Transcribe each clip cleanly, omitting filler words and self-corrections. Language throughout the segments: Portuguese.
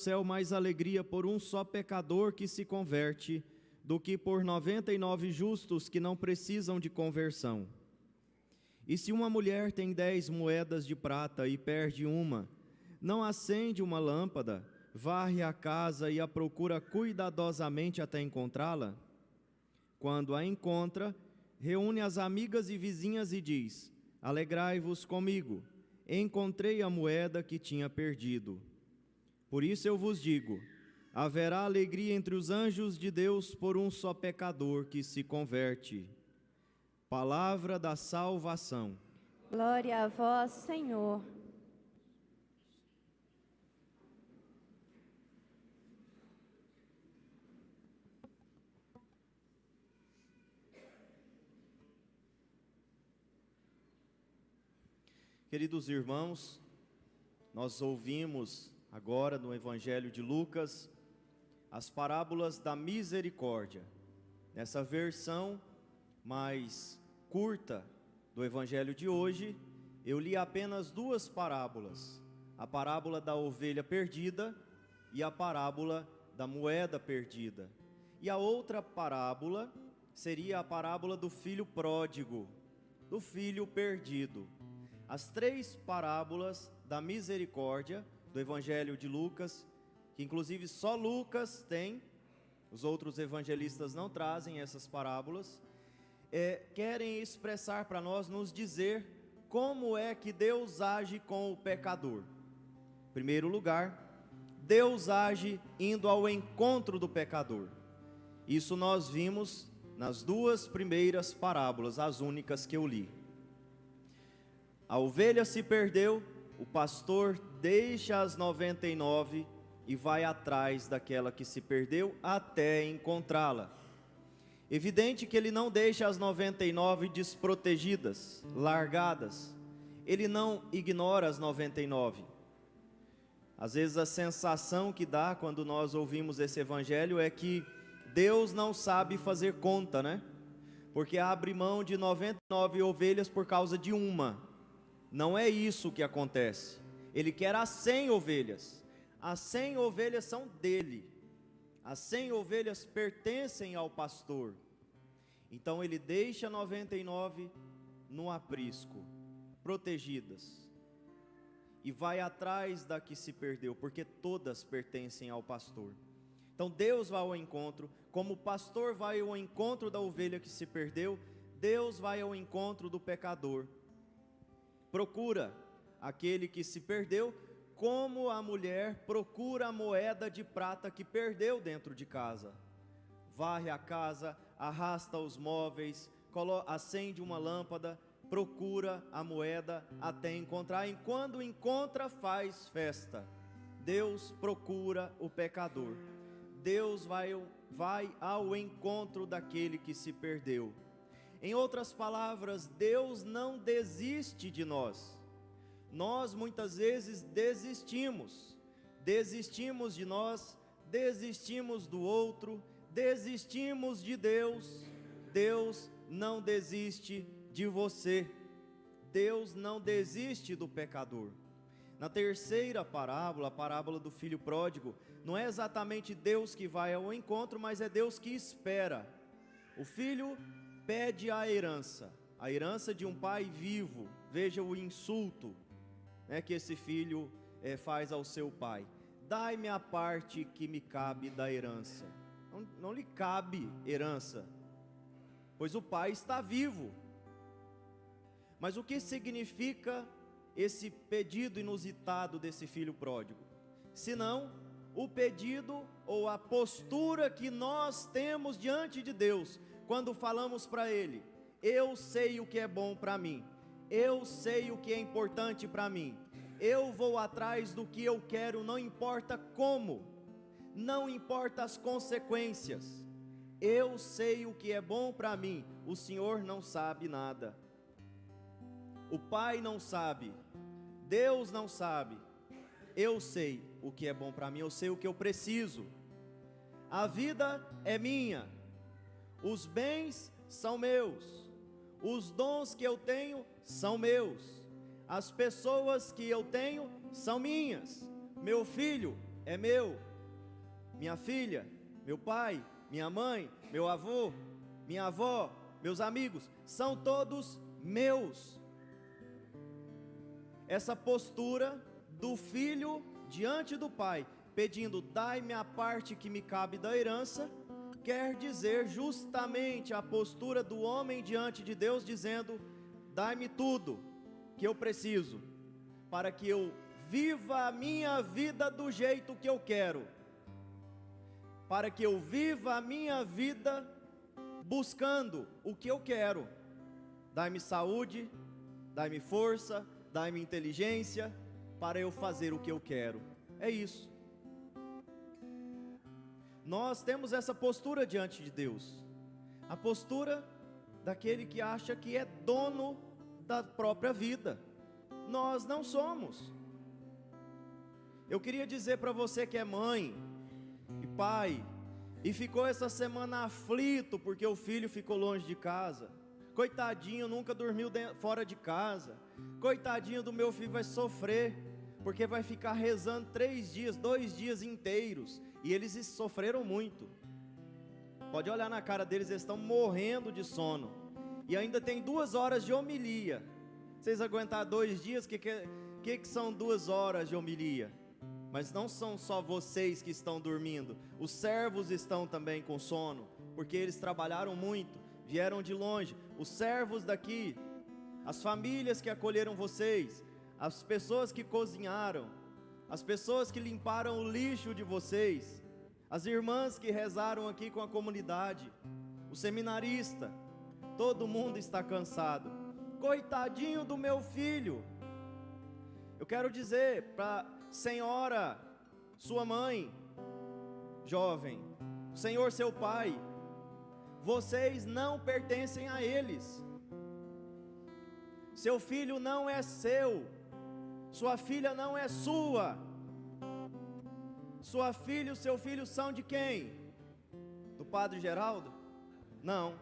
céu mais alegria por um só pecador que se converte, do que por 99 justos que não precisam de conversão. E se uma mulher tem 10 moedas de prata e perde uma, não acende uma lâmpada, varre a casa e a procura cuidadosamente até encontrá-la? Quando a encontra, reúne as amigas e vizinhas e diz: alegrai-vos comigo, encontrei a moeda que tinha perdido. Por isso eu vos digo, haverá alegria entre os anjos de Deus por um só pecador que se converte. Palavra da salvação. Glória a vós, Senhor. Queridos irmãos, nós ouvimos agora no Evangelho de Lucas as parábolas da misericórdia. Nessa versão mais curta do Evangelho de hoje, eu li apenas 2 parábolas: a parábola da ovelha perdida e a parábola da moeda perdida. E a outra parábola seria a parábola do filho pródigo, do filho perdido. As 3 parábolas da misericórdia do Evangelho de Lucas, que inclusive só Lucas tem, os outros evangelistas não trazem essas parábolas, querem expressar para nós, nos dizer como é que Deus age com o pecador. Em primeiro lugar, Deus age indo ao encontro do pecador. Isso nós vimos nas 2 primeiras parábolas, as únicas que eu li. A ovelha se perdeu, o pastor deixa as 99 e vai atrás daquela que se perdeu até encontrá-la. Evidente que ele não deixa as 99 desprotegidas, largadas. Ele não ignora as 99. Às vezes a sensação que dá quando nós ouvimos esse evangelho é que Deus não sabe fazer conta, né? Porque abre mão de 99 ovelhas por causa de uma. Não é isso que acontece. Ele quer as 100 ovelhas. As 100 ovelhas são dele. As 100 ovelhas pertencem ao pastor. Então ele deixa 99 no aprisco, protegidas, e vai atrás da que se perdeu, porque todas pertencem ao pastor. Então Deus vai ao encontro, como o pastor vai ao encontro da ovelha que se perdeu, Deus vai ao encontro do pecador. Procura aquele que se perdeu, como a mulher procura a moeda de prata que perdeu dentro de casa. Varre a casa, arrasta os móveis, acende uma lâmpada, procura a moeda até encontrar, e quando encontra, faz festa. Deus procura o pecador. Deus vai ao encontro daquele que se perdeu. Em outras palavras, Deus não desiste de nós. Nós muitas vezes desistimos de nós, desistimos do outro, desistimos de Deus. Deus não desiste de você. Deus não desiste do pecador. Na terceira parábola, a parábola do filho pródigo, não é exatamente Deus que vai ao encontro, mas é Deus que espera. O filho pede a herança de um pai vivo. Veja o insulto, né, que esse filho faz ao seu pai: dai-me a parte que me cabe da herança. Não lhe cabe herança, pois o pai está vivo. Mas o que significa esse pedido inusitado desse filho pródigo? Senão o pedido ou a postura que nós temos diante de Deus, quando falamos para Ele: eu sei o que é bom para mim, eu sei o que é importante para mim, eu vou atrás do que eu quero, não importa como, não importa as consequências, eu sei o que é bom para mim. O Senhor não sabe nada, o Pai não sabe, Deus não sabe. Eu sei o que é bom para mim, eu sei o que eu preciso. A vida é minha, os bens são meus, os dons que eu tenho são meus, as pessoas que eu tenho são minhas. Meu filho é meu. Minha filha, meu pai, minha mãe, meu avô, minha avó, meus amigos, são todos meus. Essa postura do filho diante do pai, pedindo, dai-me a parte que me cabe da herança, quer dizer justamente a postura do homem diante de Deus, dizendo, dai-me tudo que eu preciso, para que eu viva a minha vida do jeito que eu quero, para que eu viva a minha vida buscando o que eu quero. Dai-me saúde, dai-me força, dai-me inteligência, para eu fazer o que eu quero. É isso. Nós temos essa postura diante de Deus, a postura daquele que acha que é dono da própria vida. Nós não somos. Eu queria dizer para você que é mãe e pai, e ficou essa semana aflito porque o filho ficou longe de casa. Coitadinho, nunca dormiu fora de casa. Coitadinho do meu filho, vai sofrer, porque vai ficar rezando 3 dias, 2 dias inteiros. E eles sofreram muito. Pode olhar na cara deles, eles estão morrendo de sono. E ainda tem 2 horas de homilia. Vocês aguentar 2 dias, que são 2 horas de homilia? Mas não são só vocês que estão dormindo, os servos estão também com sono, porque eles trabalharam muito, vieram de longe. Os servos daqui, as famílias que acolheram vocês, as pessoas que cozinharam, as pessoas que limparam o lixo de vocês, as irmãs que rezaram aqui com a comunidade, o seminarista, todo mundo está cansado. Coitadinho do meu filho. Eu quero dizer para senhora, sua mãe, jovem, senhor seu pai, vocês não pertencem a eles. Seu filho não é seu, sua filha não é sua. Sua filha e o seu filho são de quem? Do Padre Geraldo? Não,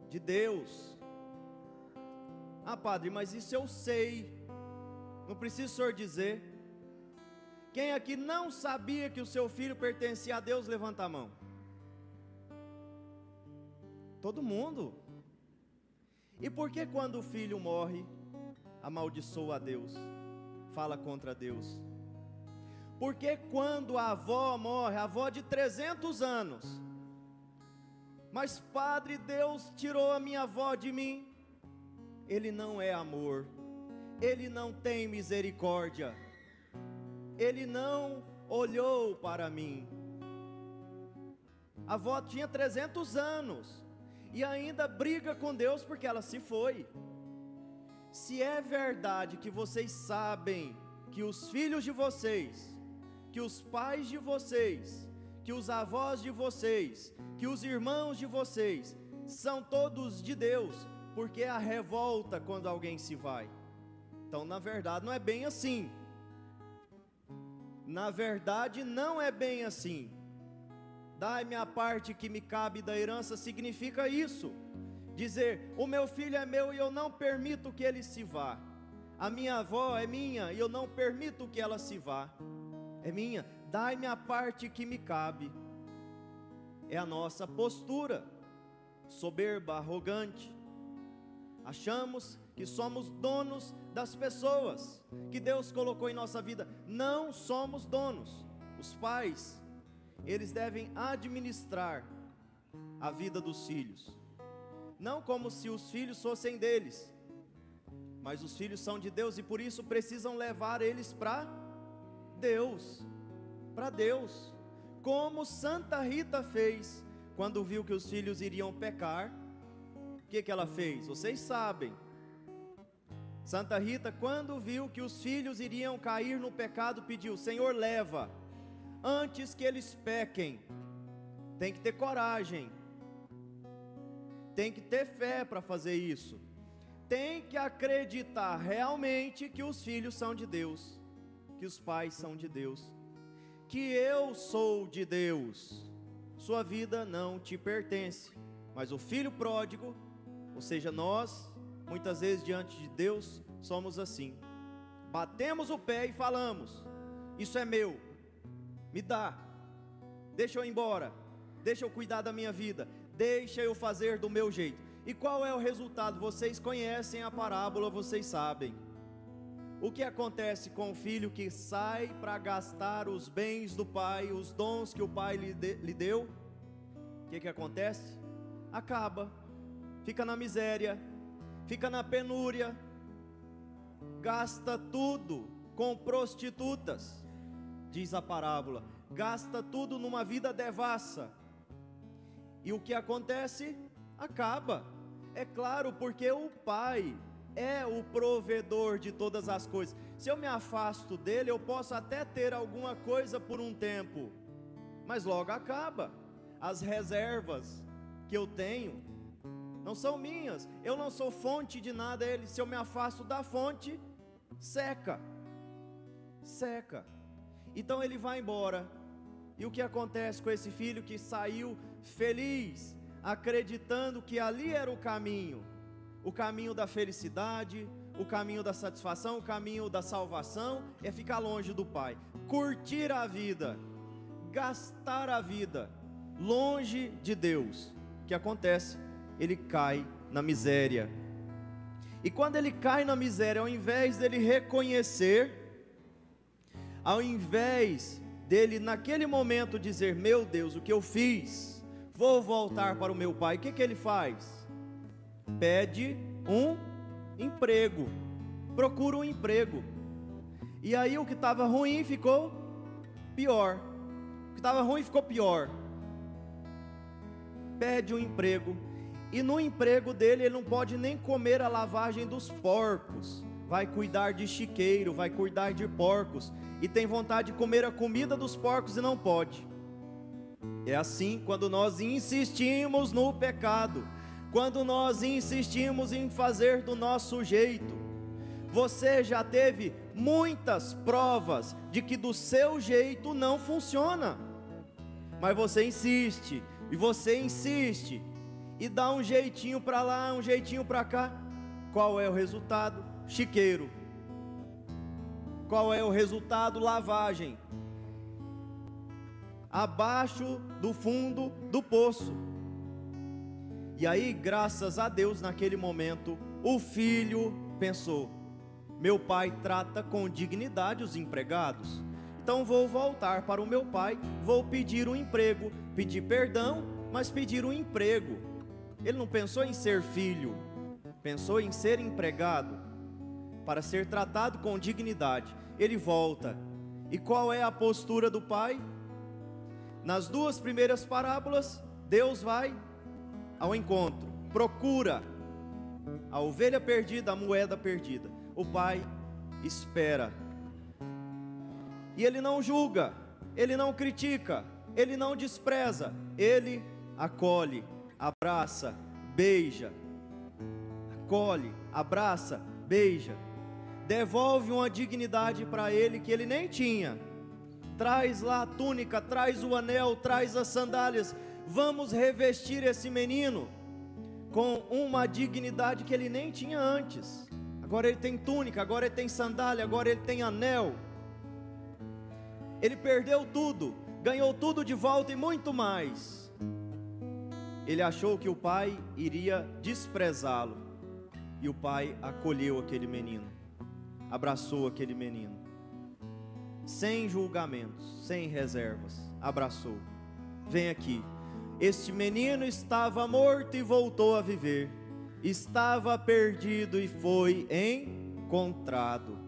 de Deus. Ah, padre, mas isso eu sei, não precisa o senhor dizer. Quem aqui não sabia que o seu filho pertencia a Deus, levanta a mão. Todo mundo. E por que quando o filho morre, amaldiçoa a Deus, fala contra Deus? Porque quando a avó morre, a avó de 300 anos, mas padre, Deus tirou a minha avó de mim. Ele não é amor, Ele não tem misericórdia, Ele não olhou para mim. A avó tinha 300 anos, e ainda briga com Deus porque ela se foi. Se é verdade que vocês sabem que os filhos de vocês, que os pais de vocês, que os avós de vocês, que os irmãos de vocês, são todos de Deus, porque a revolta quando alguém se vai. Então, na verdade, não é bem assim. Na verdade, não é bem assim. Dai-me a parte que me cabe da herança significa isso. Dizer, o meu filho é meu e eu não permito que ele se vá. A minha avó é minha e eu não permito que ela se vá. É minha, dai-me a parte que me cabe. É a nossa postura, soberba, arrogante. Achamos que somos donos das pessoas que Deus colocou em nossa vida. Não somos donos. Os pais, eles devem administrar a vida dos filhos, não como se os filhos fossem deles, mas os filhos são de Deus e por isso precisam levar eles para Deus, como Santa Rita fez quando viu que os filhos iriam pecar. O que ela fez? Vocês sabem. Santa Rita, quando viu que os filhos iriam cair no pecado, pediu, Senhor, leva, antes que eles pequem. Tem que ter coragem, tem que ter fé para fazer isso, tem que acreditar realmente que os filhos são de Deus, que os pais são de Deus, que eu sou de Deus. Sua vida não te pertence, mas o filho pródigo, ou seja, nós, muitas vezes diante de Deus, somos assim, batemos o pé e falamos, isso é meu, me dá, deixa eu ir embora, deixa eu cuidar da minha vida, deixa eu fazer do meu jeito. E qual é o resultado? Vocês conhecem a parábola, vocês sabem. O que acontece com o filho que sai para gastar os bens do pai, os dons que o pai lhe deu? O que acontece? Acaba, fica na miséria, fica na penúria, gasta tudo com prostitutas, diz a parábola, gasta tudo numa vida devassa. E o que acontece? Acaba. É claro, porque o pai é o provedor de todas as coisas. Se eu me afasto dele, eu posso até ter alguma coisa por um tempo, mas logo acaba. As reservas que eu tenho não são minhas, eu não sou fonte de nada. Ele, se eu me afasto da fonte, seca. Então ele vai embora. E o que acontece com esse filho que saiu feliz, acreditando que ali era o caminho da felicidade, o caminho da satisfação, o caminho da salvação, é ficar longe do pai, curtir a vida, gastar a vida longe de Deus. O que acontece? Ele cai na miséria. E quando ele cai na miséria, ao invés dele reconhecer, ao invés dele naquele momento dizer: meu Deus, o que eu fiz, vou voltar para o meu pai, o que ele faz? Pede um emprego, procura um emprego. E aí o que estava ruim ficou pior. O que estava ruim ficou pior. Pede um emprego. E no emprego dele ele não pode nem comer a lavagem dos porcos. Vai cuidar de chiqueiro, vai cuidar de porcos. E tem vontade de comer a comida dos porcos e não pode. É assim quando nós insistimos no pecado, quando nós insistimos em fazer do nosso jeito. Você já teve muitas provas de que do seu jeito não funciona, mas você insiste, e você insiste, e dá um jeitinho para lá, um jeitinho para cá. Qual é o resultado? Chiqueiro. Qual é o resultado? Lavagem. Abaixo do fundo do poço. E aí, graças a Deus, naquele momento, o filho pensou: meu pai trata com dignidade os empregados, então vou voltar para o meu pai, vou pedir um emprego, pedir perdão, mas pedir um emprego. Ele não pensou em ser filho, pensou em ser empregado, para ser tratado com dignidade. Ele volta. E qual é a postura do pai? Nas duas primeiras parábolas, Deus vai ao encontro, procura a ovelha perdida, a moeda perdida. O pai espera. E ele não julga, ele não critica, ele não despreza, ele acolhe, abraça, beija. Acolhe, abraça, beija. Devolve uma dignidade para ele que ele nem tinha. Traz lá a túnica, traz o anel, traz as sandálias. Vamos revestir esse menino com uma dignidade que ele nem tinha antes. Agora ele tem túnica, agora ele tem sandália, agora ele tem anel. Ele perdeu tudo, ganhou tudo de volta e muito mais. Ele achou que o pai iria desprezá-lo, e o pai acolheu aquele menino, abraçou aquele menino, sem julgamentos, sem reservas, abraçou. Vem aqui. Este menino estava morto e voltou a viver, estava perdido e foi encontrado.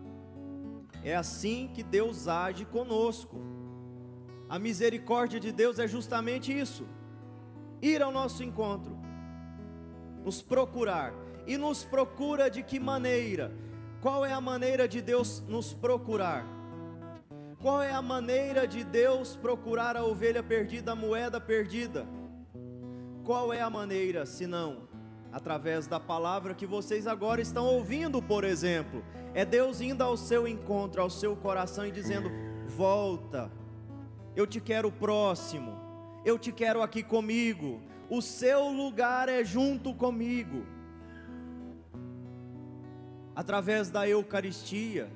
É assim que Deus age conosco. A misericórdia de Deus é justamente isso: ir ao nosso encontro, nos procurar. E nos procura de que maneira? Qual é a maneira de Deus nos procurar? Qual é a maneira de Deus procurar a ovelha perdida, a moeda perdida? Qual é a maneira, senão através da palavra que vocês agora estão ouvindo, por exemplo? É Deus indo ao seu encontro, ao seu coração e dizendo: volta, eu te quero próximo, eu te quero aqui comigo, o seu lugar é junto comigo. Através da Eucaristia,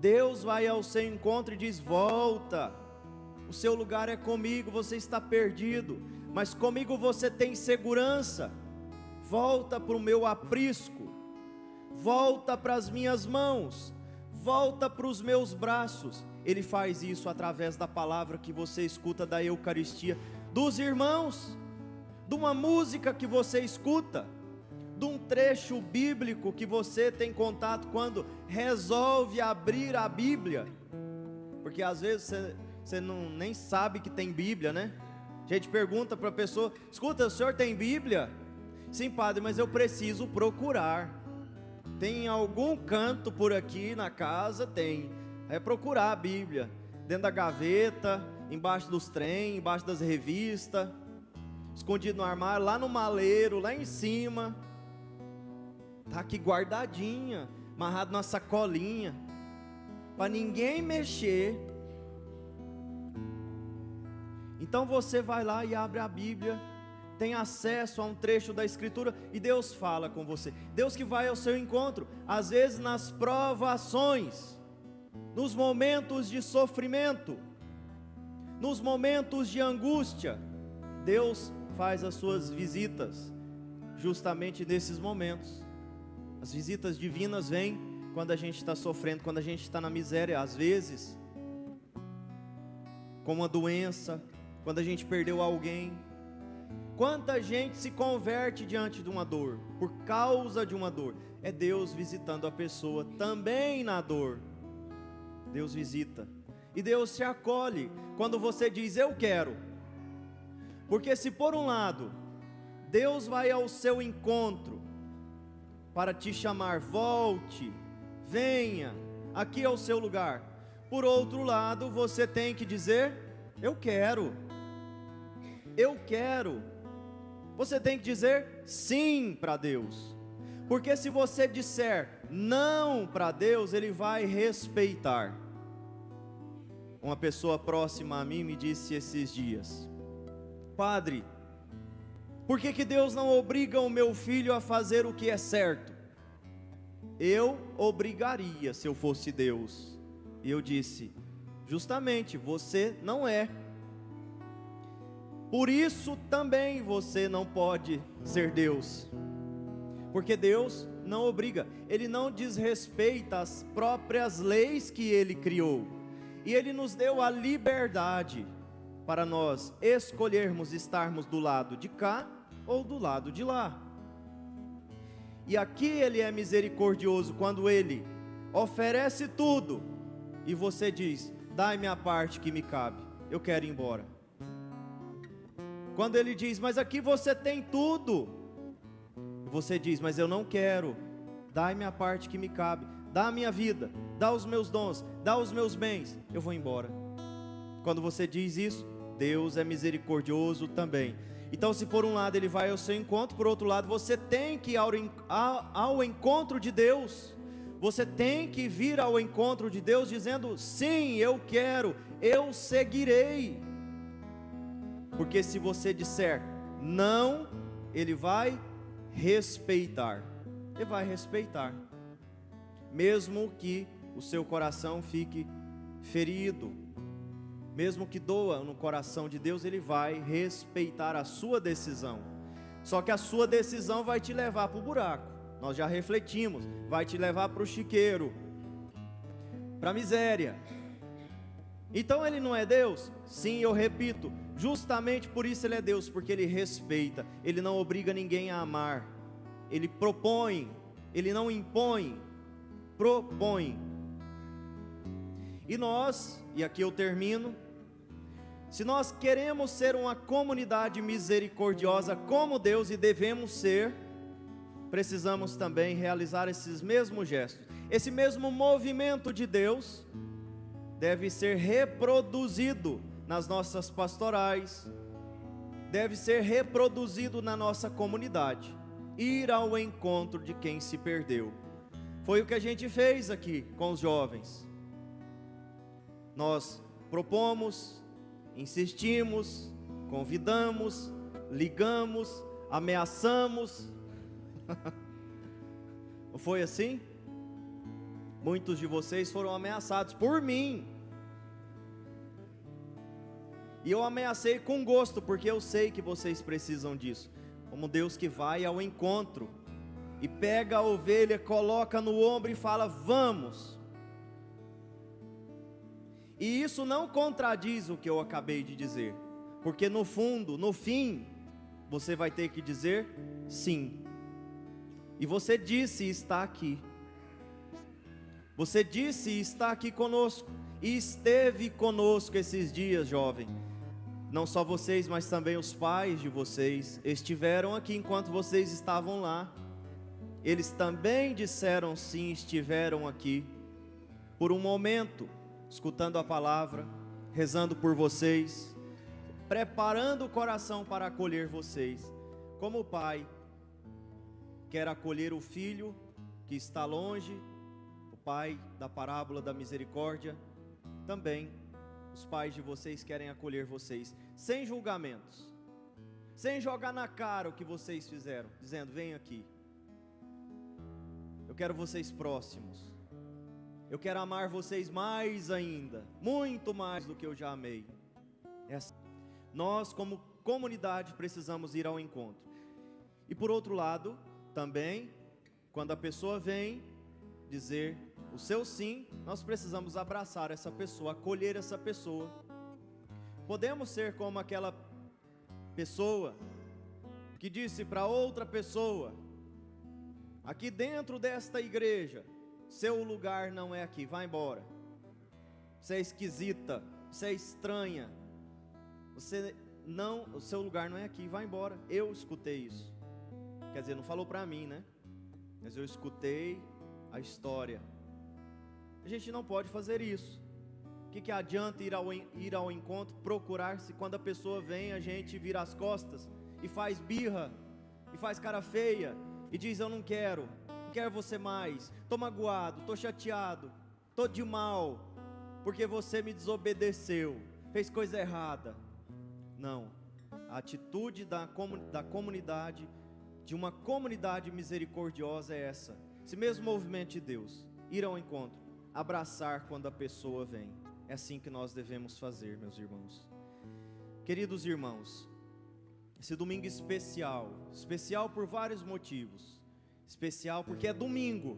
Deus vai ao seu encontro e diz: volta, o seu lugar é comigo, você está perdido, mas comigo você tem segurança. Volta para o meu aprisco, volta para as minhas mãos, volta para os meus braços. Ele faz isso através da palavra que você escuta da Eucaristia, dos irmãos, de uma música que você escuta, de um trecho bíblico que você tem contato quando resolve abrir a Bíblia, porque às vezes você nem sabe que tem Bíblia, né? A gente pergunta para a pessoa: escuta, o senhor tem Bíblia? Sim, padre, mas eu preciso procurar. Tem algum canto por aqui na casa? Tem. É procurar a Bíblia, dentro da gaveta, embaixo dos trem, embaixo das revistas, escondido no armário, lá no maleiro, lá em cima. Está aqui guardadinha, amarrado na sacolinha, para ninguém mexer. Então você vai lá e abre a Bíblia, tem acesso a um trecho da Escritura e Deus fala com você. Deus que vai ao seu encontro, às vezes nas provações, nos momentos de sofrimento, nos momentos de angústia. Deus faz as suas visitas justamente nesses momentos. As visitas divinas vêm quando a gente está sofrendo, quando a gente está na miséria, às vezes, com uma doença, quando a gente perdeu alguém. Quanta gente se converte diante de uma dor, por causa de uma dor. É Deus visitando a pessoa também na dor. Deus visita, e Deus te acolhe quando você diz: eu quero. Porque se por um lado Deus vai ao seu encontro para te chamar: volte, venha, aqui é o seu lugar. Por outro lado, você tem que dizer: eu quero, eu quero. Você tem que dizer sim para Deus, porque se você disser não para Deus, Ele vai respeitar. Uma pessoa próxima a mim me disse esses dias: padre, por que Deus não obriga o meu filho a fazer o que é certo? Eu obrigaria se eu fosse Deus. E eu disse: justamente, você não é. Por isso também você não pode ser Deus, porque Deus não obriga, Ele não desrespeita as próprias leis que Ele criou, e Ele nos deu a liberdade para nós escolhermos estarmos do lado de cá ou do lado de lá. E aqui Ele é misericordioso quando Ele oferece tudo e você diz: dai-me a parte que me cabe, eu quero ir embora. Quando Ele diz: mas aqui você tem tudo, você diz: mas eu não quero, dai-me a parte que me cabe, dá a minha vida, dá os meus dons, dá os meus bens, eu vou embora. Quando você diz isso, Deus é misericordioso também. Então, se por um lado Ele vai ao seu encontro, por outro lado você tem que ir ao encontro de Deus. Você tem que vir ao encontro de Deus dizendo: sim, eu quero, eu seguirei. Porque se você disser não, Ele vai respeitar. Ele vai respeitar, mesmo que o seu coração fique ferido, mesmo que doa no coração de Deus, Ele vai respeitar a sua decisão. Só que a sua decisão vai te levar para o buraco. Nós já refletimos, vai te levar para o chiqueiro, para a miséria. Então Ele não é Deus? Sim, eu repito, justamente por isso Ele é Deus, porque Ele respeita, Ele não obriga ninguém a amar, Ele propõe, Ele não impõe, propõe. E nós, e aqui eu termino, se nós queremos ser uma comunidade misericordiosa como Deus, e devemos ser, precisamos também realizar esses mesmos gestos. Esse mesmo movimento de Deus deve ser reproduzido nas nossas pastorais, deve ser reproduzido na nossa comunidade, ir ao encontro de quem se perdeu. Foi o que a gente fez aqui com os jovens. Nós propomos, insistimos, convidamos, ligamos, ameaçamos. Não foi assim? Muitos de vocês foram ameaçados por mim. E eu ameacei com gosto, porque eu sei que vocês precisam disso. Como Deus que vai ao encontro e pega a ovelha, coloca no ombro e fala: vamos. E isso não contradiz o que eu acabei de dizer, porque no fundo, no fim, você vai ter que dizer sim. E você disse está aqui. Você disse está aqui conosco. E esteve conosco esses dias, jovem. Não só vocês, mas também os pais de vocês estiveram aqui enquanto vocês estavam lá. Eles também disseram sim, estiveram aqui por um momento, escutando a palavra, rezando por vocês, preparando o coração para acolher vocês. Como o pai quer acolher o filho que está longe, o pai da parábola da misericórdia, também os pais de vocês querem acolher vocês, sem julgamentos, sem jogar na cara o que vocês fizeram, dizendo: vem aqui, eu quero vocês próximos, eu quero amar vocês mais ainda, muito mais do que eu já amei. Nós como comunidade precisamos ir ao encontro. E por outro lado, também, quando a pessoa vem dizer o seu sim, nós precisamos abraçar essa pessoa, acolher essa pessoa. Podemos ser como aquela pessoa que disse para outra pessoa: aqui dentro desta igreja, seu lugar não é aqui, vai embora. Você é esquisita, você é estranha, o seu lugar não é aqui, vai embora. Eu escutei isso. Quer dizer, não falou para mim, né? Mas eu escutei a história. A gente não pode fazer isso. O que adianta ir ao encontro, procurar-se, quando a pessoa vem, a gente vira as costas e faz birra, e faz cara feia, e diz: eu não quero você mais, estou magoado, estou chateado, estou de mal, porque você me desobedeceu, fez coisa errada. Não, a atitude da comunidade, de uma comunidade misericordiosa, é essa, esse mesmo movimento de Deus, ir ao encontro, abraçar quando a pessoa vem. É assim que nós devemos fazer, meus irmãos. Queridos irmãos, esse domingo especial por vários motivos. Especial porque é domingo,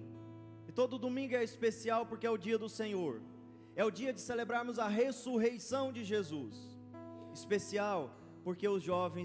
e todo domingo é especial porque é o dia do Senhor, é o dia de celebrarmos a ressurreição de Jesus. Especial porque os jovens